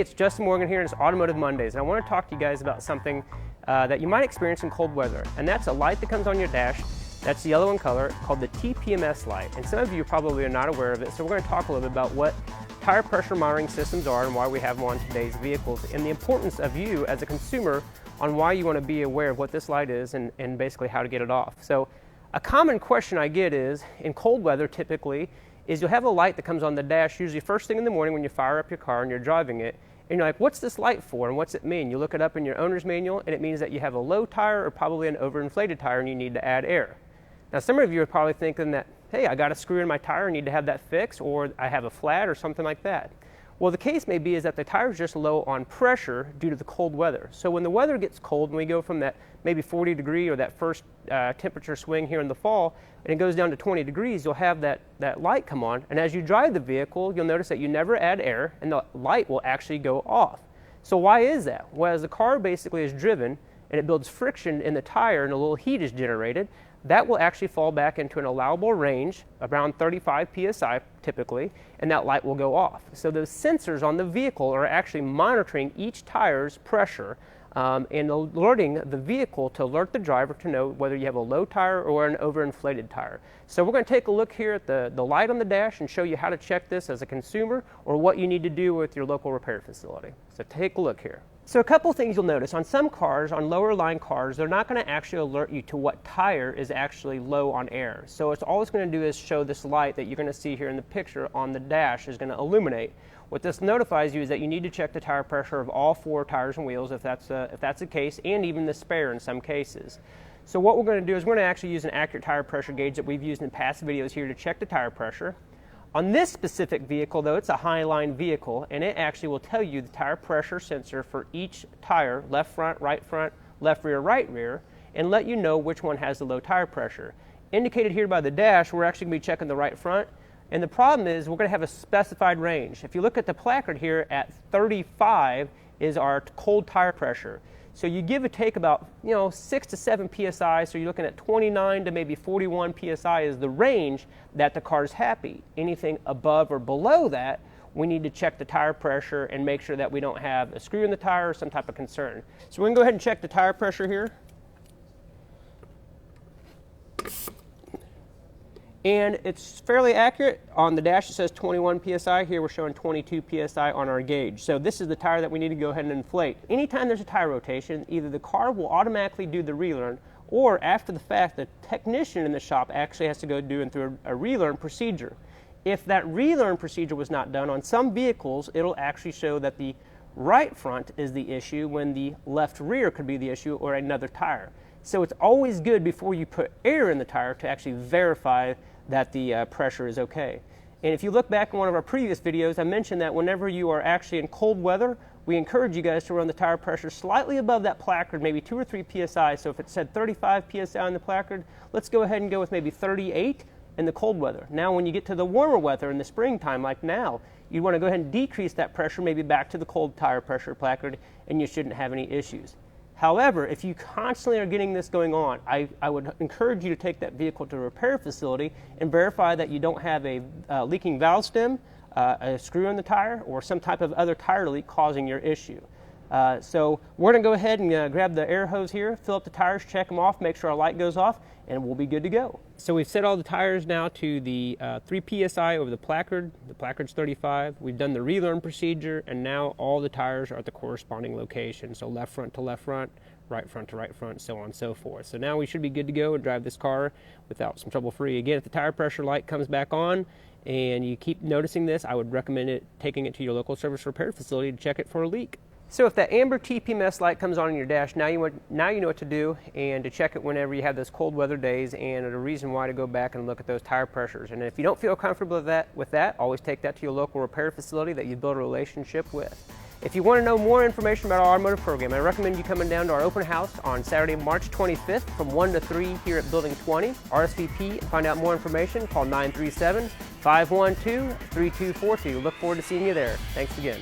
it's Justin Morgan here, and it's Automotive Mondays, and I want to talk to you guys about something that you might experience in cold weather, and that's a light that comes on your dash that's yellow in color called the TPMS light. And some of you probably are not aware of it, so we're going to talk a little bit about what tire pressure monitoring systems are and why we have them on today's vehicles, and the importance of you as a consumer on why you want to be aware of what this light is and basically how to get it off. So a common question I get is, in cold weather typically, is you'll have a light that comes on the dash usually first thing in the morning when you fire up your car and you're driving it, and you're like, what's this light for and what's it mean? You look it up in your owner's manual and it means that you have a low tire or probably an overinflated tire and you need to add air. Now some of you are probably thinking that, hey, I got a screw in my tire, I need to have that fixed, or I have a flat or something like that. Well, the case may be is that the tire is just low on pressure due to the cold weather. So when the weather gets cold and we go from that maybe 40 degree or that first temperature swing here in the fall, and it goes down to 20 degrees, you'll have that light come on. And as you drive the vehicle, you'll notice that you never add air and the light will actually go off. So why is that? Well, as the car basically is driven and it builds friction in the tire and a little heat is generated, that will actually fall back into an allowable range, around 35 psi typically, and that light will go off. So those sensors on the vehicle are actually monitoring each tire's pressure and alerting the vehicle to alert the driver to know whether you have a low tire or an overinflated tire. So we're going to take a look here at the light on the dash and show you how to check this as a consumer or what you need to do with your local repair facility. So take a look here. So a couple things you'll notice. On some cars, on lower line cars, they're not going to actually alert you to what tire is actually low on air. So it's all it's going to do is show this light that you're going to see here in the picture on the dash is going to illuminate. What this notifies you is that you need to check the tire pressure of all four tires and wheels if that's the case, and even the spare in some cases. So what we're going to do is we're going to actually use an accurate tire pressure gauge that we've used in past videos here to check the tire pressure. On this specific vehicle, though, it's a Highline vehicle, and it actually will tell you the tire pressure sensor for each tire, left front, left rear, right rear, and let you know which one has the low tire pressure. Indicated here by the dash, we're actually going to be checking the right front, and the problem is we're going to have a specified range. If you look at the placard here, at 35 is our cold tire pressure. So you give or take about 6 to 7 psi, so you're looking at 29 to maybe 41 psi is the range that the car's happy. Anything above or below that, we need to check the tire pressure and make sure that we don't have a screw in the tire or some type of concern. So we're going to go ahead and check the tire pressure here. And it's fairly accurate. On the dash it says 21 psi. Here we're showing 22 psi on our gauge. So this is the tire that we need to go ahead and inflate. Anytime there's a tire rotation, either the car will automatically do the relearn, or after the fact, the technician in the shop actually has to go do through a relearn procedure. If that relearn procedure was not done, on some vehicles it'll actually show that the right front is the issue when the left rear could be the issue, or another tire. So it's always good before you put air in the tire to actually verify that the pressure is okay. And if you look back in one of our previous videos, I mentioned that whenever you are actually in cold weather, we encourage you guys to run the tire pressure slightly above that placard, maybe 2 or 3 psi. So if it said 35 psi on the placard, let's go ahead and go with maybe 38 in the cold weather. Now when you get to the warmer weather in the springtime like now, you want to go ahead and decrease that pressure maybe back to the cold tire pressure placard, and you shouldn't have any issues. However, if you constantly are getting this going on, I would encourage you to take that vehicle to a repair facility and verify that you don't have a leaking valve stem, a screw in the tire, or some type of other tire leak causing your issue. So we're going to go ahead and grab the air hose here, fill up the tires, check them off, make sure our light goes off, and we'll be good to go. So we've set all the tires now to the 3 psi over the placard. The placard's 35. We've done the relearn procedure, and now all the tires are at the corresponding location. So left front to left front, right front to right front, so on and so forth. So now we should be good to go and drive this car without some trouble free. Again, if the tire pressure light comes back on and you keep noticing this, I would recommend taking it to your local service repair facility to check it for a leak. So if that amber TPMS light comes on in your dash, now you know what to do, and to check it whenever you have those cold weather days, and a reason why to go back and look at those tire pressures. And if you don't feel comfortable with that, always take that to your local repair facility that you build a relationship with. If you want to know more information about our automotive program, I recommend you coming down to our open house on Saturday, March 25th from 1 to 3 here at Building 20. RSVP and find out more information. Call 937-512-3242. Look forward to seeing you there. Thanks again.